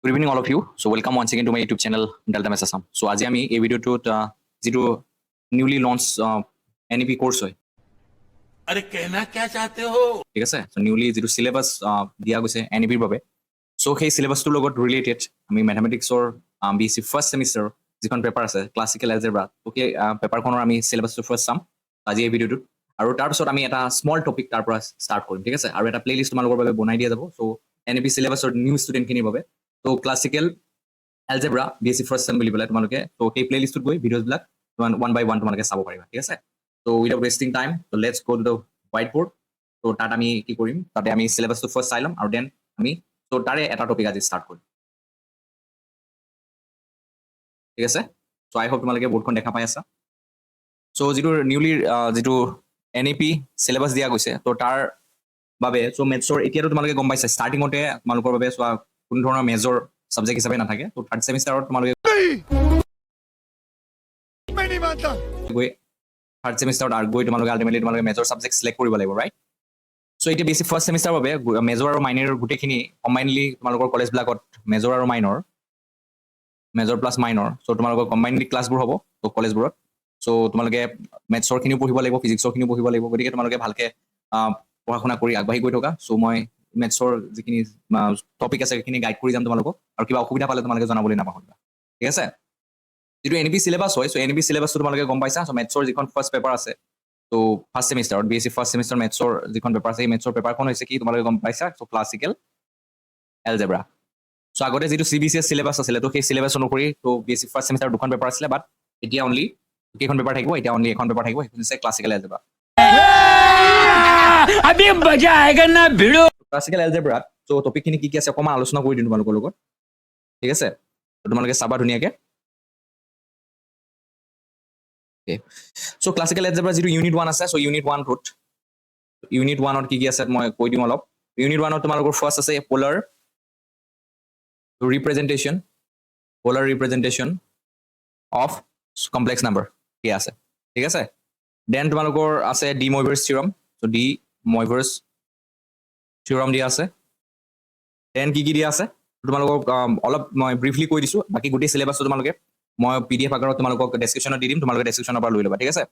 Good evening, all of you. So, welcome once again to my YouTube channel, Delta Mess Assam. So, আজি আমি এই ভিডিঅ'টোত যিটো newly launch NEP course হয় अरे कहना क्या चाहते हो ঠিক আছে so নিউলি যিটো চিলেবাছ দিয়া গৈছে NEP ৰ বাবে so সেই চিলেবাছটোৰ লগত ৰিলেটেড আমি মেথমেটিক্সৰ BSc ফাৰ্ষ্ট ছেমিষ্টাৰ যিখন পেপাৰ আছে ক্লাছিকেল এলজেব্ৰা তো সেই পেপাৰখনৰ আমি চিলেবাছটো ফাৰ্ষ্ট চাম আজি এই ভিডিঅ'টোত আৰু তাৰপিছত আমি এটা স্মল টপিক তাৰ পৰা ষ্টাৰ্ট কৰিম ঠিক আছে আৰু এটা প্লেলিষ্ট তোমালোকৰ বাবে বনাই দিয়া যাব চ' NEP চিলেবাছৰ নিউ ষ্টুডেণ্টখিনিৰ বাবে তো classical algebra BSc first sem বুলি পেলাই তোমালোকে তো সেই প্লেলিষ্টত গৈ ভিডিঅ'বিলাক ওৱান বাই ওৱান তোমালোকে চাব পাৰিবা ঠিক আছে তো উইদাউট ৱেষ্টিং টাইম তো let's go to the white board তো তাত আমি কি কৰিম তাতে আমি চিলেবাছটো ফাৰ্ষ্ট চাই ল'ম আৰু দেন আমি তো তাৰে এটা টপিক আজি ষ্টাৰ্ট কৰিম ঠিক আছে চ' আই হোপ তোমালোকে বৰ্ডখন দেখা পাই আছা চ' যিটো নিউলি যিটো NEP চিলেবাছ দিয়া গৈছে তো তাৰ বাবে চ' মেথছৰ এতিয়াতো তোমালোকে গম পাইছা ষ্টাৰ্টিঙতে তোমালোকৰ বাবে চোৱা কোনো ধৰণৰ মেজৰ ছাবজেক্ট হিচাপে নাথাকে তো থাৰ্ড ছেমিষ্টাৰত তোমালোকে গৈ থাৰ্ড ছেমিষ্টাৰত গৈ তোমালোকে আল্টিমেটলি তোমালোকে মেজৰ ছাবজেক্ট চিলেক্ট কৰিব লাগিব ৰাইট চ' এতিয়া বেছি ফাৰ্ষ্ট ছেমিষ্টাৰৰ বাবে মেজৰ আৰু মাইনৰ গোটেইখিনি কম্বাইনলি তোমালোকৰ কলেজবিলাকত মেজৰ আৰু মেজৰ প্লাছ মাইনৰ চ' তোমালোকৰ কম্বাইনলি ক্লাছবোৰ হ'ব ত' কলেজবোৰত চ' তোমালোকে মেথছৰখিনিও পঢ়িব লাগিব ফিজিক্সৰখিনিও পঢ়িব লাগিব গতিকে তোমালোকে ভালকৈ পঢ়া শুনা কৰি আগবাঢ়ি গৈ থকা চ' মই মেথছৰ যিখিনি টপিক আছে সেইখিনি গাইড কৰি যাম তোমালোকক আৰু কিবা অসুবিধা পালে তোমালোকে জনাবলৈ নাপাহৰিবা ঠিক আছে যিটো NEP চিলেবাছ হয় চ' NEP চিলেবাছটো তোমালোকে গম পাইছা চ' মেথছৰ যিখন ফাৰ্ষ্ট পেপাৰ আছে ত' ফাৰ্ষ্ট ছেমিষ্টাৰত BSc ফাৰ্ষ্ট ছেমিষ্টাৰ মেথছৰ যিখন পেপাৰ আছে সেই মেথছৰ পেপাৰখন হৈছে কি তোমালোকে গম পাইছা চ' ক্লাছিকেল এলজেব্ৰা চ' আগতে যিটো CBCS চিলেবাছ আছিলে তো সেই চিলেবাছ অনুসৰি তো BSc ফাৰ্ষ্ট ছেমিষ্টাৰ দুখন পেপাৰ আছিলে বাট এতিয়া অনলি কেইখন পেপাৰ থাকিব এতিয়া অনলি এখন পেপাৰ থাকিব সেইটো হৈছে ক্লাছিকেল এলজেব্ৰা अभी मजा आएगा ना भिड़ो ক্লাছিকেল এলজেব্ৰাত চ' টপিকখিনি কি আছে অকণমান আলোচনা কৰি দিম তোমালোকৰ লগত ঠিক আছে তোমালোকে চাবা ধুনীয়াকৈ চ' ক্লাছিকেল এলজেব্ৰা যিটো ইউনিট 1 আছে চ' ইউনিট 1ত কি আছে মই কৈ দিম অলপ ইউনিট 1ত তোমালোকৰ ফাৰ্ষ্ট আছে polar representation of complex number কি আছে ঠিক আছে দেন তোমালোকৰ আছে ডি মইভাৰ্ছ থিয়ৰম চ' ডি মইভাৰ্ছ থিয়ৰম দিয়া আছে দেন কি দিয়া আছে তোমালোকক অলপ মই ব্ৰিফলি কৈ দিছোঁ বাকী গোটেই চিলেবাছটো তোমালোকে মই PDF আকাৰত তোমালোকক ডেছক্ৰিপশ্যনত দি দিম তোমালোকে ডেছক্ৰিপশ্যনৰ পৰা লৈ ল'বা ঠিক আছে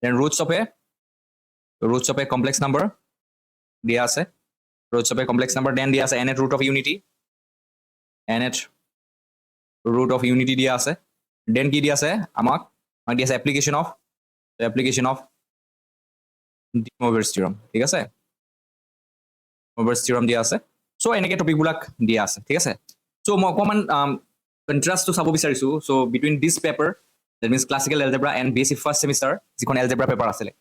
then roots of a complex number দিয়া আছে roots of a complex number then দিয়া আছে nth ৰুট অফ ইউনিটি দিয়া আছে দেন কি দিয়া আছে আমাক দিয়া আছে এপ্লিকেশ্যন অফ ডি মইভাৰ্ছ থিয়ৰম ঠিক আছে মইভাৰ্ছ থিয়ৰম দিয়া আছে চ' এনেকৈ টপিকবিলাক দিয়া আছে ঠিক আছে চ' মই অকণমান কণ্ট্ৰাষ্টটো চাব বিচাৰিছোঁ so' between this paper that means classical algebra and BSc first semester যিখন এলজেব্ৰা পেপাৰ আছিলে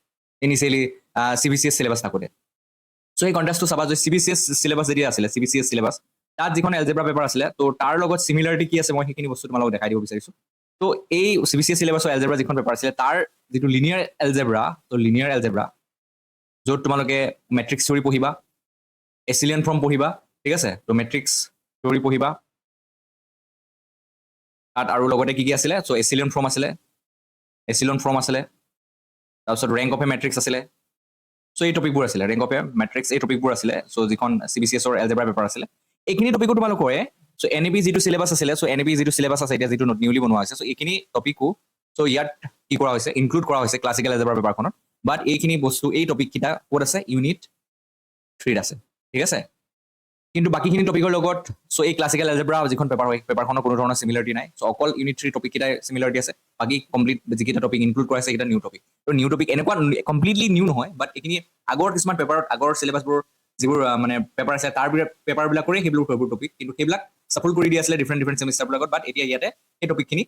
ইনিচিয়েলি CBCS চিলেবাছ থাকোঁতে চ' সেই কণ্ট্ৰাষ্টটো চাবা যে CBCS চিলেবাছ যেতিয়া আছিলে CBCS চিলেবাছ তাত যিখন এলজেব্ৰা পেপাৰ আছিলে ত' তাৰ লগত চিমিলাৰিটি কি আছে মই সেইখিনি বস্তু তোমালোকক দেখাই দিব বিচাৰিছোঁ ত' এই CBCS চিলেবাছৰ এলজেব্ৰা যিখন পেপাৰ আছিলে তাৰ যিটো লিনিয়াৰ এলজেব্ৰা য'ত তোমালোকে মেট্ৰিক্স থিয়ৰী পঢ়িবা এচিলিয়ান ফৰ্ম পঢ়িবা ঠিক আছে ত' মেট্ৰিক্স থিয়ৰী পঢ়িবা তাত আৰু লগতে কি আছিলে চ' এচিলিয়ান ফৰ্ম আছিলে তাৰপিছত ৰেংক অফ এ মেট্ৰিক্স আছিলে চ' এই টপিকবোৰ আছিলে ৰেংক অফ এ মেট্ৰিক্স এই টপিকবোৰ আছিলে চ' যিখন CBCSৰ এলজেব্ৰা পেপাৰ আছিলে এইখিনি টপিকো তোমালোকৰে চ' NEP যিটো চিলেবাছ আছিলে চ' NEP যিটো চিলেবাছ আছে এতিয়া যিটো নিউলি বনোৱা হৈছে চ' এইখিনি টপিকো চ' ইয়াত কি কৰা হৈছে ইনক্লুড কৰা হৈছে ক্লাছিকেল এলজেব্ৰা পেপাৰখনত বাট এইখিনি বস্তু এই টপিককেইটা ক'ত আছে ইউনিট 3ত আছে ঠিক আছে কিন্তু বাকীখিনি টপিকৰ লগত চ' এই ক্লাছিকেল এলজেব্ৰা যিখন পেপাৰ হয় পেপাৰখনৰ কোনো ধৰণৰ চিমিলাৰিটি নাই চ' অকল ইউনিট 3 টপিককেইটাই চিমিলাৰিটি আছে বাকী কমপ্লিট যিকেইটা টপিক ইনক্লুড কৰা আছে সেইকেইটা নিউ টপিক ত' নিউ টপিক এনেকুৱা কমপ্লিটলি নিউ নহয় বাট এইখিনি আগৰ কিছুমান পেপাৰত আগৰ চিলেবাছবোৰ যিবোৰ মানে পেপাৰ আছে তাৰ পেপাৰবিলাকৰে সেইবোৰ টপিক কিন্তু সেইবিলাক ছাপোৰ্ট কৰি দিয়া আছিলে ডিফাৰেণ্ট ছেমিষ্টাৰবিলাকত বাট এতিয়া ইয়াতে সেই টপিকখিনি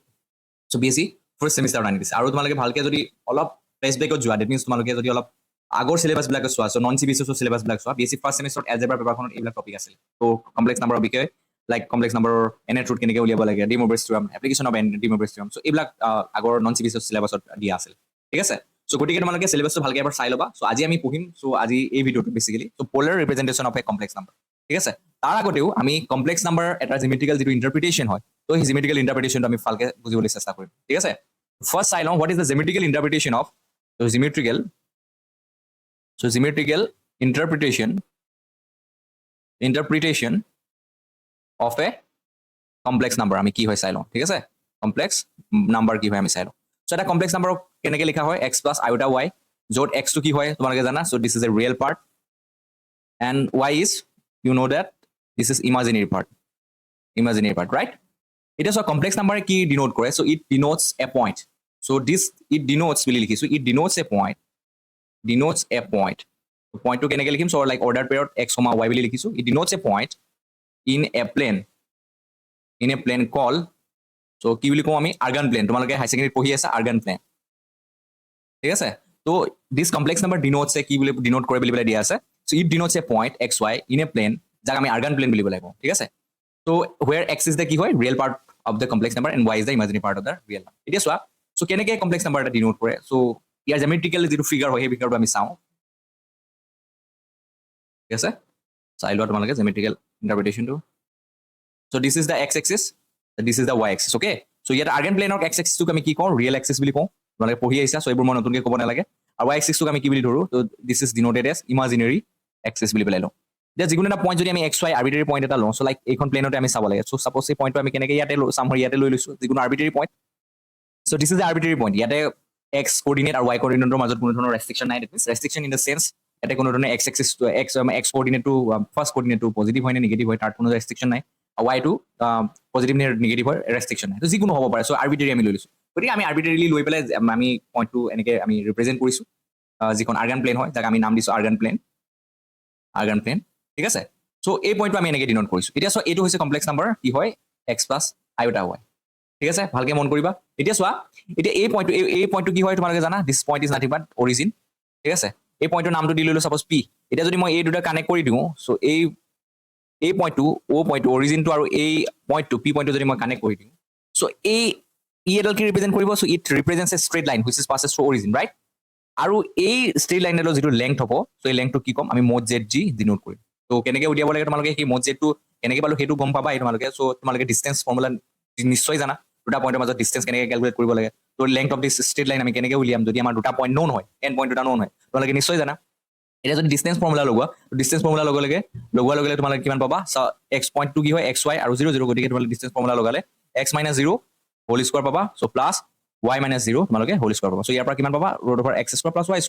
চ' BSc ফাৰ্ষ্ট ছেমিষ্টাৰত আনি দিছে আৰু তোমালোকে ভালকৈ যদি অলপ ফ্লেশ্ববেকত যোৱা ডেট মিনছ তোমালোকে যদি অলপ আগৰ চিলেবাছবিলাক চোৱা চ' নন CBCSৰ চিলেবাছবিলাক চোৱা BSc ফাৰ্ষ্ট ছেমিষ্টাৰত এলজেব্ৰা পেপাৰখনত এইবিলাক টপিক আছিল ত' কমপ্লেক্স নাম্বাৰৰ বিষয়ে লাইক কমপ্লেক্স নাম্বাৰৰ nth ৰুট কেনেকৈ উলিয়াব লাগে ডি মইভাৰ্ছ থিয়ৰম এপ্লিকেশ্যন অফ ডি মইভাৰ্ছ থিয়ৰম চ' এইবিলাক আগৰ নন CBCSৰ চিলেবাছত দিয়া আছিল ঠিক আছে চ' গতিকে তোমালোকে চিলেবাছটো ভালকৈ এবাৰ চাই ল'বা চ' আজি আমি পঢ়িম চ' আজি এই ভিডিঅ'টো basically so' polar representation of a complex number ঠিক আছে তাৰ আগতেও আমি কমপ্লেক্স নাম্বাৰ এটা জিমেট্ৰিকেল যিটো ইণ্টাৰপ্ৰিটেশ্যন হয় ত' সেই জিমেট্ৰিকেল ইণ্টাৰপ্ৰিটেশ্যনটো আমি ভালকৈ বুজিবলৈ চেষ্টা কৰিম ঠিক আছে ফাৰ্ষ্ট চাই লওঁ what is the geometrical interpretation of geometrical interpretation of a complex number আমি কি হয় চাই লওঁ ঠিক আছে কমপ্লেক্স নাম্বাৰ কি হয় আমি চাই লওঁ সো এটা কমপ্লেক্স নাম্বাৰক কেনেকৈ লিখা হয় x + iota y য'ত x টো কি হয় তোমালোকে জানা so this is a real part and y is you know that this is imaginary part right it is a complex number কি denote কৰে so it denotes a point so this it denotes বুলি লিখিছো it denotes a point point to কেনেকৈ লিখিম so like ordered pair x, y বুলি লিখিছো it denotes a point in a plane called so কি বুলি কওঁ আমি argand plane তোমালোকে হাই সেকেন্ডাৰী পঢ়ি আছে argand plane ঠিক আছে তো this complex number denotes কি বুলি denote কৰে বুলি দিয়া আছে so it denotes a point xy in a plane যাক আমি argand plane বুলি কওঁ ঠিক আছে so where x is the কি হয় real part of the complex number and y is the imaginary part of the real number এতিয়া চোৱা so কেনেকৈ complex number এটা denote কৰে so ইয়াৰ geometrical যিটো figure হয় সেই figure আমি চাওঁ ঠিক আছে চাই লোৱা তোমালোকে geometrical interpretation টো so this is the x axis this is the y axis okay so ইয়াত argand plane of x axis টোক আমি কি কওঁ real axis বুলি কওঁ তোমালোকে পঢ়ি আহিছা so এইবোৰ মই নতুনকৈ ক'ব নালাগে আৰু y axis টোক আমি কি বুলি ধৰো so this is denoted as imaginary axis বুলি পেলাই লওঁ যে যিকোনো এটা পইণ্ট যদি আমি xy arbitrary point এটা লওঁ so like এইখন প্লেনতে আমি চাব লাগে so suppose এই পইণ্টটো আমি কেনেকৈ ইয়াতে চাম ইয়াতে লৈ লৈছো যিকোনো arbitrary point so this is the arbitrary point ইয়াতে x coordinate আৰু y coordinateৰ মাজত কোনো ধৰণৰ restriction নাই that means restriction in the sense ইয়াতে কোনো ধৰণৰ x axis to x coordinate to first coordinate to positive হয় নে negative হয় তাৰ কোনো restriction নাই আৰু y to positive নে negative হয় restriction নাই তো যিকোনো হ'ব পাৰে so arbitrary আমি লৈ লৈছো গতিকে আমি arbitrarily লৈ পেলাই আমি পইণ্টটো এনেকৈ আমি ৰিপ্ৰেজেণ্ট কৰিছো যিখন argand plane হয় যাক আমি নাম দিছো argand plane ঠিক আছে so এই পইণ্টটো আমি এনেকৈ ডিনোট কৰিছো এতিয়া চোৱা এইটো হৈছে কমপ্লেক্স নাম্বাৰ কি হয় x + iota y ঠিক আছে ভালকৈ মন কৰিবা এতিয়া চোৱা এতিয়া এই পইণ্টটো কি হয় তোমালোকে জানা this point is nothing but origin ঠিক আছে এই পইণ্টৰ নামটো দি ললো সাপোজ p এতিয়া যদি মই এই দুটা কানেক্ট কৰি দিওঁ so এই পইণ্টটো পইণ্টটো অৰিজিনটো আৰু এই পইণ্টটো p পইণ্টটো যদি মই কানেক্ট কৰি দিওঁ so এই এডাল কি ৰিপ্ৰেজেণ্ট কৰিব so it represents a straight line which is passes through origin right আৰু এই straight line এডালৰ যিটো লেংথ হ'ব so এই লেংথটো কি ক'ম আমি mod zg ডিনোট কৰিম তো কেনেকৈ উলিয়াব লাগে তোমালোকে সেই mod zটো কেনেকৈ পালো সেইটো গম পাবা তোমালোকে so তোমালোকে ডিসটেন্স ফৰ্মুলা নিশ্চয় জানা দুটা পইণ্টৰ মাজত ডিসটেন্স কেনেকৈ ক্যালকুলেট কৰিব লাগে তো length of this straight line আমি কেনেকৈ উলিয়াম যদি আমাৰ দুটা পইণ্ট নোন হয় এন্ড পইণ্ট দুটা নোন হয় তোমালোকে নিশ্চয় জানা এটা যদি ডিসটেন্স ফৰ্মুলা লগোৱা ডিসটেন্স ফৰ্মুলা লগোৱাৰ লগে তোমালোকে কিমান পাবা so x পইণ্টটো কি হয় xy আৰু 0 0 গতিকে তোমালোকে ডিসটেন্স ফৰ্মুলা লগালে x - 0 হোল স্কয়াৰ পাবা so প্লাস y - 0 তোমালোকে হোল স্কয়াৰ পাবা so ইয়াৰ পৰা কিমান পাবা √x² + y²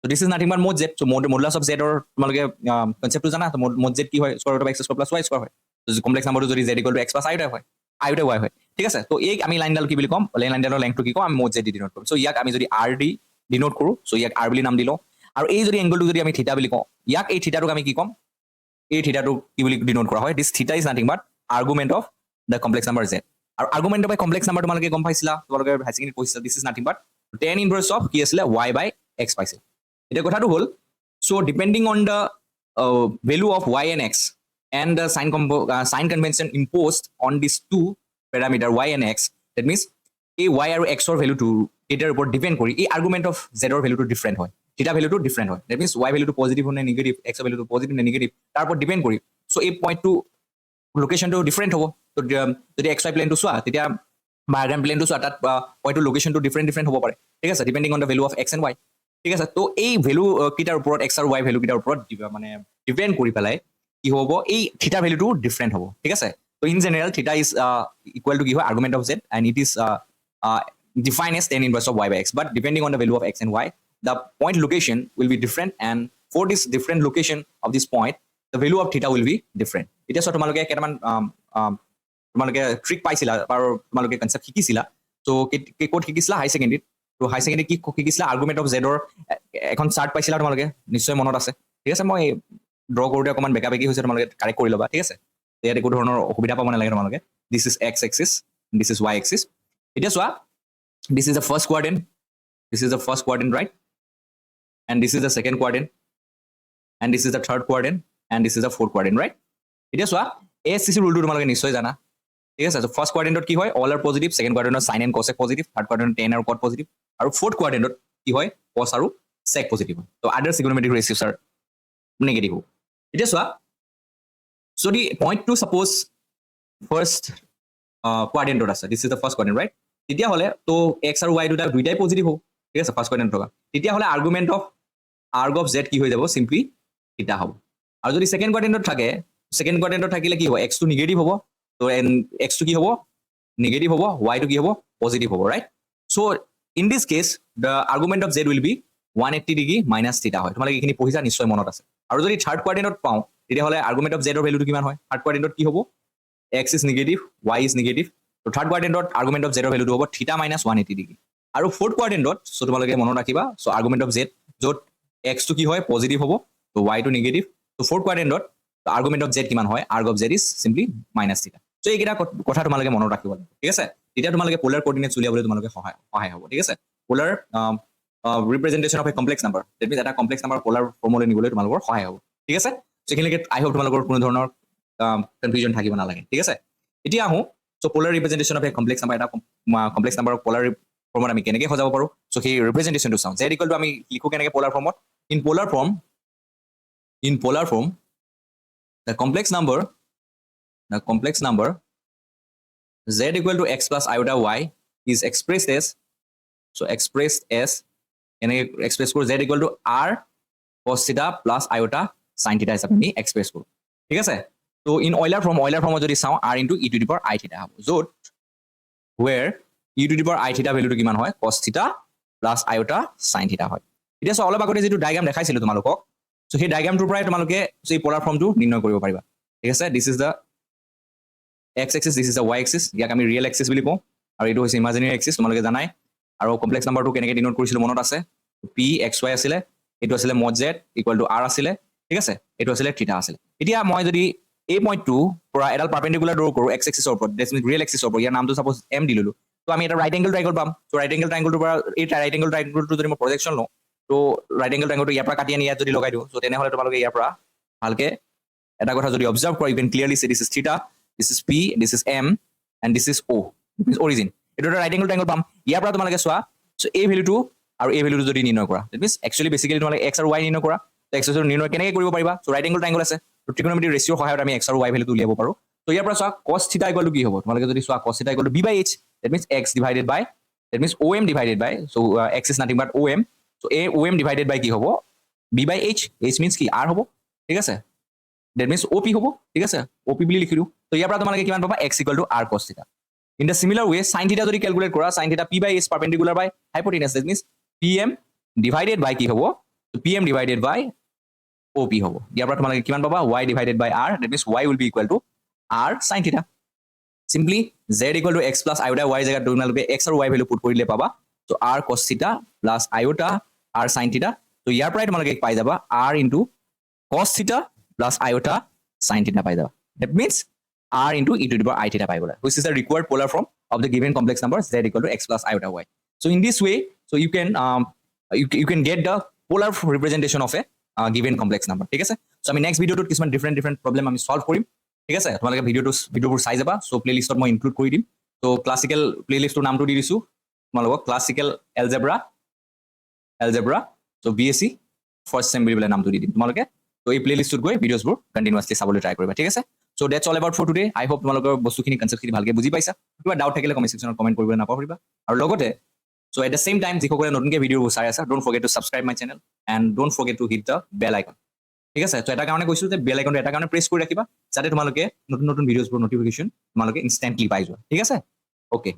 so this is nothing but mod z so modulus of z or তোমালোকে কনসেপ্টটো জানা তো mod z কি হয় √x² + y² হয় তো কমপ্লেক্স নাম্বাৰটো যদি z = x + iota হয় iota y হয় ঠিক আছে তো এই আমি লাইনডাল কি বুলি কম লাইনডালৰ লেংথটো কি কম আমি mod z দি ডিনোট কৰিম so ইয়াক আমি যদি r দি ডিনোট কৰো so ইয়াক r বুলি নাম দিলো আৰু এই যদি এংগলটো যদি আমি থিটা বুলি কওঁ ইয়াক এই থিটাটোক আমি কি কম এই থিটাটো কি বুলি ডিনোট কৰা হয় this theta is nothing but argument of the complex number z আৰু আৰ্গুমেন্ট অফ কমপ্লেক্স নাম্বাৰ তোমালোকে গম পাইছিলা তোমালোকে হাই সেকেন্ডাৰী পঢ়িছিলা this is nothing but tan inverse of কি আছিল y/x পাইছিল এটা কথাটো হল so depending on the value of y and x and the sign convention imposed on these two parameter y and x that means এই y আৰু x ৰ ভ্যালুটো এটাৰ ওপৰত ডিপেন্ড কৰি এই আৰ্গুমেন্ট অফ z ৰ ভ্যালুটো ডিফাৰেন্ট হয় থিটা ভ্যালুটো ডিফাৰেন্ট হয় that means y ভ্যালুটো পজিটিভ নে নেগেটিভ x ৰ ভ্যালুটো পজিটিভ নে নেগেটিভ তাৰ ওপৰত ডিপেন্ড কৰি so এই পইণ্টটো লোকেশনটো ডিফাৰেন্ট হ'ব তো যদি xy প্লেনটো চোৱা তেতিয়া argand প্লেনটো চোৱা তাত পইণ্টটো লোকেশনটো ডিফাৰেন্ট হ'ব পাৰে ঠিক আছে depending on the value of x and y ঠিক আছে তো এই ভ্যালু কিটাৰ ওপৰত x আৰু y ভ্যালু কিটাৰ ওপৰত মানে ডিপেন্ড কৰি পেলাই কি হ'ব এই থিটা ভ্যালুটো ডিফাৰেন্ট হ'ব ঠিক আছে তো ইন জেনাৰেল থিটা ইজ ইকুৱেল টু কি হয় argument of z and it is defined as tan inverse of y/x but depending on the value of x and y the point location will be different and for this different location of this point the value of theta will be different এটা সব তোমালোকে কেটামান তোমালোকে trick পাইছিলা আৰু তোমালোকে concept শিকিছিলা তো code শিকিছিলা হাই secondary তো হাই সেকেন্ডাৰী কি শিকিছিলা আৰ্গুমেন্ট অফ z ৰ এখন চাৰ্ট পাইছিলা তোমালোকে নিশ্চয় মনত আছে ঠিক আছে মই ড্ৰ কৰোতে অকমান বেকাবেকি হৈছে তোমালোকে কাৰেক্ট কৰি ল'বা ঠিক আছে ইয়াতে কোনো ধৰণৰ অসুবিধা পাব নালাগে তোমালোকে this is x axis this is y axis এটা চোৱা this is the first quadrant right and this is the second quadrant and this is the third quadrant and this is the fourth quadrant right এতিয়া চোৱা ASCC rule টো তোমালোকে নিশ্চয় জানা ঠিক আছে so first quadrant কি হয় all are positive second quadrant sin and cos positive third quadrant tan আৰু cot positive আৰু fourth quadrant কি হয় cos আৰু sec positive so other trigonometric ratios are negative এতিয়া চোৱা so the point to suppose first quadrant আছে this is the first quadrant right তেতিয়া হলে তো x আৰু y দুটাই পজিটিভ হ'ব ঠিক আছে ফার্স্ট কোয়াড্রেন্ট থকা তেতিয়া হলে argument of arg of z কি হৈ যাব সিম্পলি থিটা হ'ব আৰু যদি সেকেন্ড কোয়াড্রেন্টত থাকে সেকেন্ড কোয়াড্রেন্টত থাকিলে কি হ'ব x টো নেগেটিভ হ'ব তো x টো কি হ'ব নেগেটিভ হ'ব y টো কি হ'ব পজিটিভ হ'ব right so in this case the argument of z will be 180 degree minus থিটা হয় তোমালোকে এইখিনি পঢ়িছা নিশ্চয় মনত আছে আৰু যদি থাৰ্ড কোৱাড্ৰেন্টত পাওঁ তেতিয়াহ'লে আৰ্গুমেন্ট অফ z ৰ ভ্যালুটো কিমান হয় থাৰ্ড কোৱাড্ৰেন্টত কি হ'ব x is negative y is negative তো থাৰ্ড কোৱাড্ৰেন্টত আৰ্গুমেন্ট অফ z ৰ ভ্যালুটো হ'ব থিটা মাইনাস 180 ডিগ্ৰী আৰু ফোৰ্থ কোৱাড্ৰেন্টত সো তোমালোকে মনত ৰাখিবা সো আর্গুমেন্ট অফ z য'ত x টো কি হয় পজিটিভ হ'ব তো y টো নেগেটিভ তো ফোর্থ কোৱাড্ৰেন্টত আর্গুমেন্ট অফ z কিমান হয় erg of z is simply minus থিটা সো এইকেইটা কথা তোমালোকে মনত ৰাখিব লাগিব ঠিক আছে তেতিয়া তোমালোকে পোলাৰ কোঅৰ্ডিনেটছ উলিয়াবলৈ তোমালোকে সহায় হ'ব ঠিক আছে polar representation of a complex number that means এটা complex number polar formলৈ নিবলৈ তোমালোকৰ সহায় হ'ব ঠিক আছে সো এইখিনিকে আই হোপ তোমালোকৰ কোনো ধৰণৰ কনফিউজন থাকিব নালাগে ঠিক আছে এতিয়া আহো so polar representation of a complex number এটা complex number polar ফৰ্মত আমি কেনেকৈ সজাব পাৰো সো সেই ৰিপ্ৰেজেন্টেশনটো চাওঁ z ইকুৱেল টু আমি লিখো কেনেকৈ polar ফৰ্মত in polar form the complex number z equal to x plus iota y is expressed as এনেকৈ এক্সপ্ৰেছ কৰোঁ z equal to r cos theta plus iota sin theta হিচাপে আমি express কৰোঁ ঠিক আছে তো ইন অইলাৰ ফৰ্মত যদি চাওঁ r into e to the power I theta হ'ব য'ত where e to the power I theta ভ্যালুটো কিমান হয় cos theta plus iota sin theta হয় এতিয়া সো অলপ আগতে যেটো ডায়াগ্ৰাম দেখাইছিলো তোমালোকক সো সেই ডায়াগ্ৰামটোৰ পৰাই তোমালোকে এই পোলাৰ ফৰ্মটো নিৰ্ণয় কৰিব পাৰিবা ঠিক আছে this is the x axis this is the y axis ইয়াক আমি ৰিয়েল এক্সিস বুলি কওঁ আৰু এইটো হৈছে ইমাজিনাৰী এক্সিস তোমালোকে জানাই আৰু কমপ্লেক্স নাম্বাৰটো কেনেকৈ ডিনোট কৰিছিল মনত আছে p xy আছিলে এটো আছিলে mod z equal to r আছিলে ঠিক আছে এটো আছিলে থিটা আছিলে এতিয়া মই যদি এই পইণ্টটো পৰা এডাল পাৰপেন্ডিকুলাৰ ড্ৰ কৰোঁ x axis ৰ ওপৰত দ্যাটস মিন ৰিয়েল এক্সিস ৰ ওপৰত ইয়াৰ নামটো সাপোজ m দি ললো তো আমি এটা ৰাইট এংগল ট্ৰায়াঙ্গল পাম তো ৰাইট এংগল ট্ৰায়াঙ্গলটোৰ পৰা এই ৰাইট এংগল ট্ৰায়াঙ্গলটো যদি মই প্ৰজেকশন লওঁ তো ৰাইট এংগল ট্ৰায়াঙ্গলটো ইয়াৰ পৰা কাটি আনি ইয়াত যদি লগাই দিওঁ তো তেনেহ'লে তোমালোকে ইয়াৰ পৰা ভালকে এটা কথা যদি অবজাৰ্ভ কৰা you can clearly see this is theta this is p this is m and this is o this is origin এটা ৰাইট এংগল ট্ৰায়াঙ্গল পাম ইয়াৰ পৰা তোমালোকে চোৱা সো এই ভ্যালুটো আৰু এই ভ্যালুটো যদি নিৰ্ণয় কৰা দ্যাট মিন্স একচুয়ালি বেসিক্যালি তোমালোকে x আৰু y নিৰ্ণয় কৰা তো x আৰু নিৰ্ণয় কেনেকৈ কৰিব পাৰিবা সো ৰাইট এংগল ট্ৰায়াঙ্গল আছে তো ট্ৰিগোনোমেট্ৰিক ৰেশিওৰ সহায়ত আমি x আৰু y ভ্যালুটো উলিয়াব পাৰো তো ইয়াৰ পৰা চোৱা cos থিটা ইকুৱেল টু কি হ'ব তোমালোকে যদি চোৱা cos থিটা equal to b by h that means x divided by that means om divided by so x is nothing but om so a om divided by কি হ'ব b by h h means কি r হ'ব ঠিক আছে that means op হ'ব ঠিক আছে op বুলি লিখি দিও তো ইয়াৰ পৰা তোমালোকে কিমান পাবা x equal to r cos theta in the similar way sin theta যদি ক্যালকুলেট কৰা sin theta p by h perpendicular by hypotenuse that means pm divided by কি হ'ব তো pm divided by op হ'ব ইয়াৰ পৰা তোমালোকে কিমান পাবা y divided by r that means y will be equal to r sin theta simply z equal to x plus iota y জায়গাত তোমালোকে x আৰু y ভ্যালু পুট কৰিলে পাবা তো r cos theta plus iota r sin theta তো ইয়াৰ পৰাই তোমালোকে পাই যাবা r into cos theta plus iota sin theta পাই যাবা that means r into e to the power I theta পাই গলা which is the required polar form of the given complex number z equal to x plus iota y so in this way so you can get the polar representation of a given complex number ঠিক আছে so আমি next ভিডিওটোত কিছুমান different problem আমি solve কৰিম ঠিক আছে তোমালোকে ভিডিওবোৰ চাই যাবা so প্লেলিষ্টত মই ইনক্লুড কৰি দিম so ক্লাসিক্যাল প্লেলিষ্টৰ নামটো দি দিছো তোমালোকক classical algebra so BSc first sem বুলি বলে নামটো দি দিম তোমালোকে তো এই প্লেলিষ্টত গৈ ভিডিওছবোৰ কন্টিনিউয়াসলি চাবলৈ ট্ৰাই কৰিবা ঠিক আছে so that's all about for today I hope তোমালোকৰ বস্তুখিনি কনসেপ্টখিনি ভালকৈ বুজি পাইছা কিবা ডাউট থাকিলে কমেন্ট সেকশনত কমেন্ট কৰিবলৈ নাপাহৰিবা আৰু লগতে so at the same time যিসকলে নতুনকৈ ভিডিওবোৰ চাই আছে don't forget to subscribe my channel and don't forget to hit the bell icon ঠিক আছে তো এটা কাৰণে কৈছো যে বেল আইকনটো এটা কাৰণে প্ৰেছ কৰি ৰাখিবা যাতে তোমালোকে নতুন ভিডিওছবোৰ নটিফিকেশন তোমালোকে ইনষ্টেন্টলি পাই যোৱা ঠিক আছে ওকে